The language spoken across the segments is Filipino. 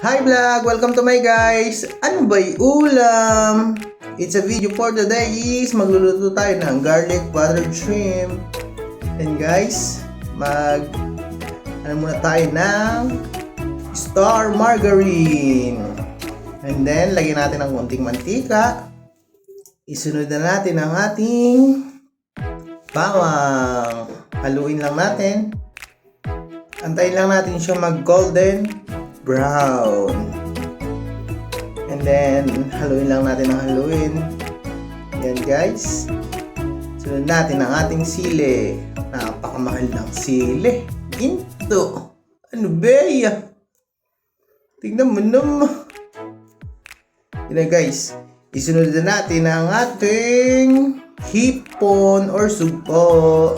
Hi vlog! Welcome to my guys! Ano ba'y ulam? It's a video for today is magluluto tayo ng garlic buttered shrimp. And guys, muna tayo ng star margarine. And then, lagyan natin ng konting mantika. Isunod na natin ang ating bawang. Haluin lang natin. Antayin lang natin siya mag-golden brown. And then, haluin lang natin ng haluin. Yan guys. Sunod natin ang ating sili. Napakamahal ng sili. Ginto. Ano ba yan? Tignan mo naman. Yan guys. Isunod na natin ang ating hipon or sugpo.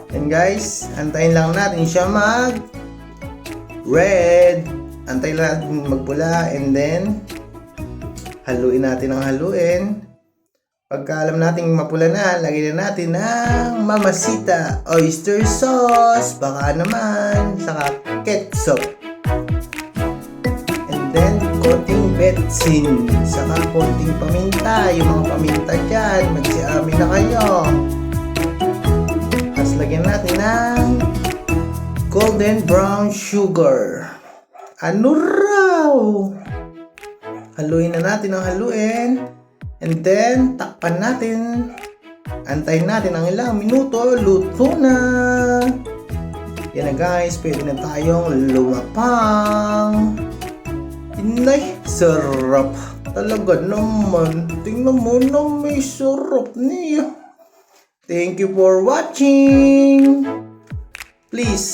Yan guys. Antayin lang natin siya red. Antayin lang natin magpula. And then, haluin natin ang haluin. Pagka alam natin mapula na, lagyan na natin ng mamasita, oyster sauce, baka naman, saka ketchup. And then, konting betsin, saka konting paminta. Yung mga paminta dyan, magsiamin na kayo. Tapos lagyan natin ng golden brown sugar. Ano raw? Haluin na natin ang haluin. And then, takpan natin. Antayin natin ang ilang minuto. Luto na. Yan na guys. Pwede na tayong lumapang. Inay, sarap. Talaga naman. Tingnan mo na may sarap niya. Thank you for watching. Please